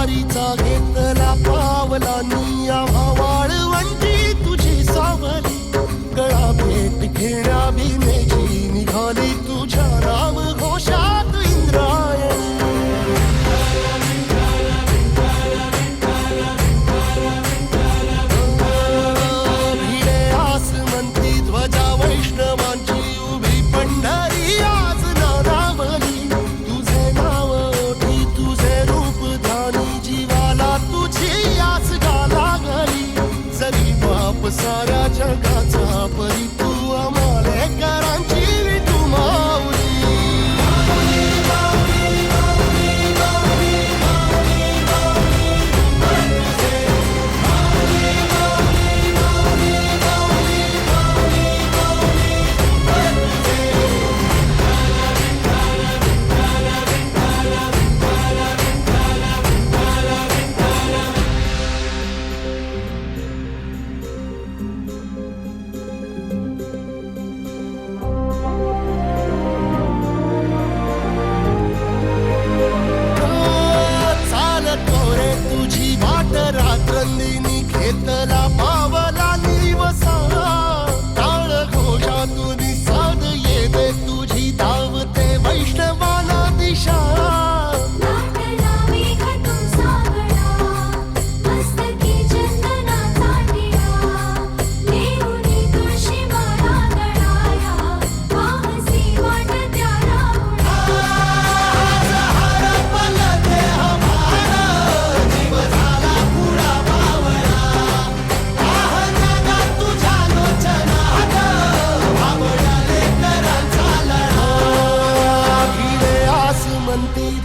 वारीचा घेतला पावलांनी आम्हा वाळवंटी तुझी सावली गळा भेट घेण्या भीमेची निघाली तुझ्या राम घोषात इंद्रायणी भिडे आसमंती ध्वजा वैष्णवांची उभी पंढरी आज नारावली तुझे नाव ओठी तुझे रूप ध्यानी जीवाला तुझी आस गाला गली जरी बाप साऱ्या जगाचा परी तू आम्हाले करांची विठू माऊली रात्रंदिनी घेतला पावला निवसा टाळ घोषातून साध येते तुझी धावते वैष्णवाला दिशा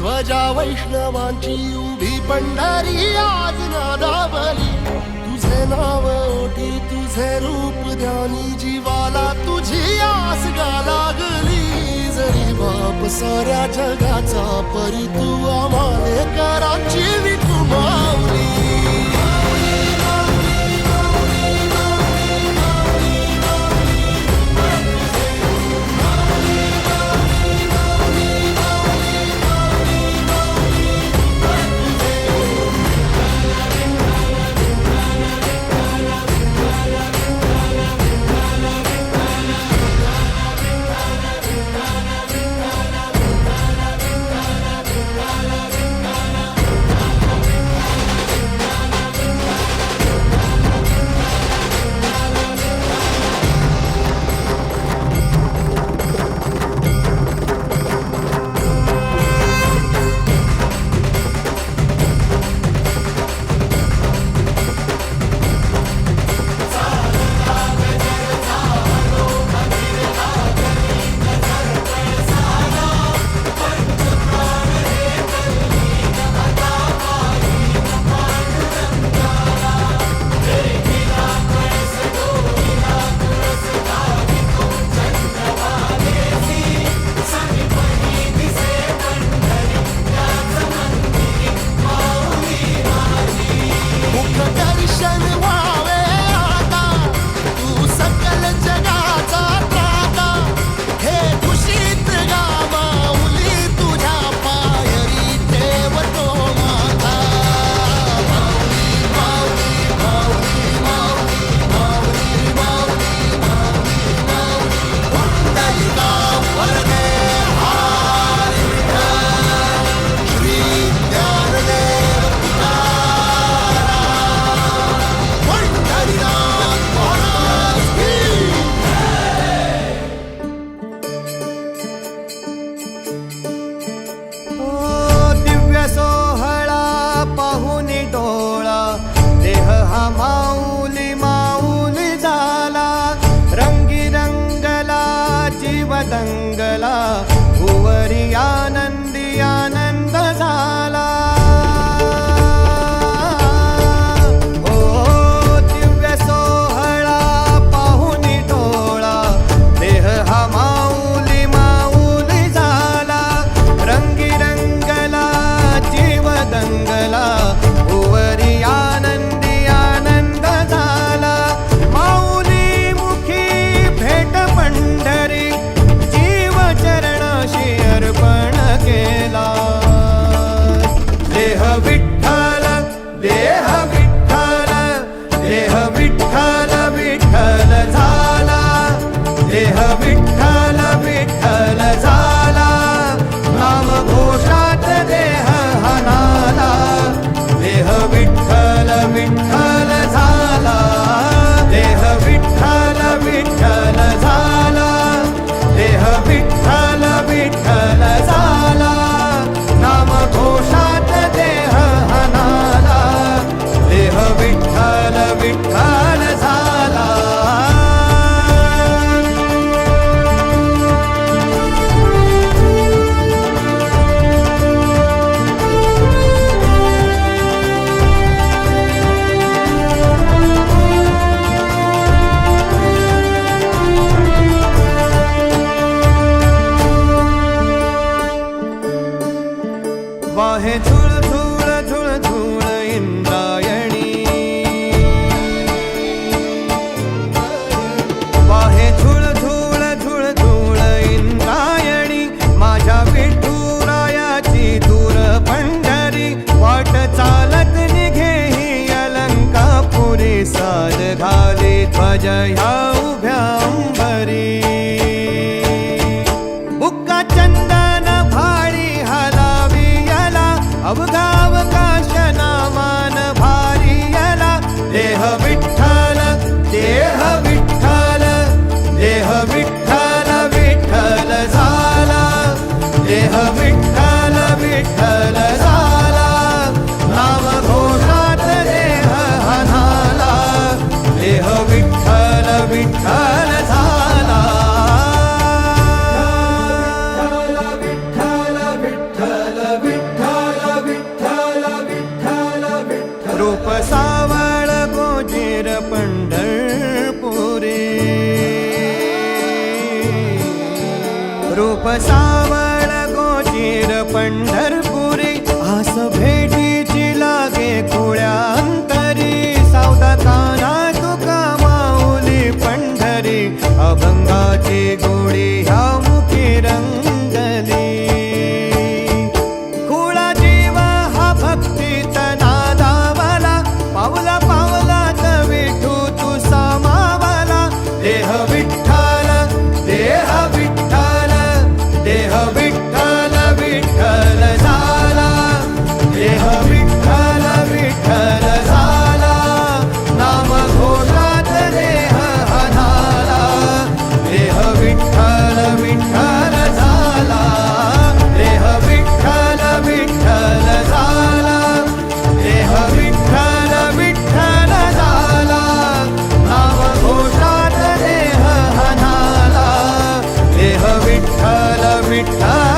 ध्वजा वैष्णवांची उभी पंढरी आज नादावली तुझे नाव ओठी तुझे रूप ध्यानी जीवाला तुझी आस गाला गली जरी बाप साऱ्या जगाचा परी तू आम्हाले करांची विठू माऊली दंगला भुवरी आनंदी आनंद झाला ओ दिव्य सोहळा पाहुनी टोळा देह हा माऊली माऊली झाला रंगी रंगला जीव दंगला भुवरी आनंदी आनंद झाला माऊली मुखी भेट पंढरी अर्पण वाहे झुळ झुळ झुळ झुळ इंद्रायणी वाहे झुळ झुळ झुळ झुळ इंद्रायणी माझ्या विठुरायाची दूर पंढरी वाट चालत निघे ही अलंकापुरी साज घाली ध्वज ह्या उभ्या अंबरी बुक्का चंदन भारी हलावी याला अवघावकाश नामान भारी याला देह विठ्ठल देह विठ्ठल देह विठ्ठल विठ्ठल झाला देह विठ्ठल विठ्ठल झाला नाम घोषात देह हनाला देह विठ्ठल विठ्ठल झाला रूप सावळ गोजीर पंढरपुरी रूप सावळ गोजीर पंढरपुरी आस भेटीची लागे खुळ्या अंतरी सावता काना तुका माऊली पंढरी अभंगाची गोडी ह्या मुखी रंगली खुळा जीव हा भक्तीत नादावला पावला पावलात विठू तू सामावला देह विठ्ठल देह विठ्ठल देह विठ्ठल विठ्ठल झाला देह विठ्ठल विठ्ठल झाला नाम घोषात देह हनाला देह विठ्ठल विठ्ठल झाला देह विठ्ठल विठ्ठल झाला देह विठ्ठल विठ्ठल झाला नाम घोषात देह हनाला देह विठ्ठल विठ्ठल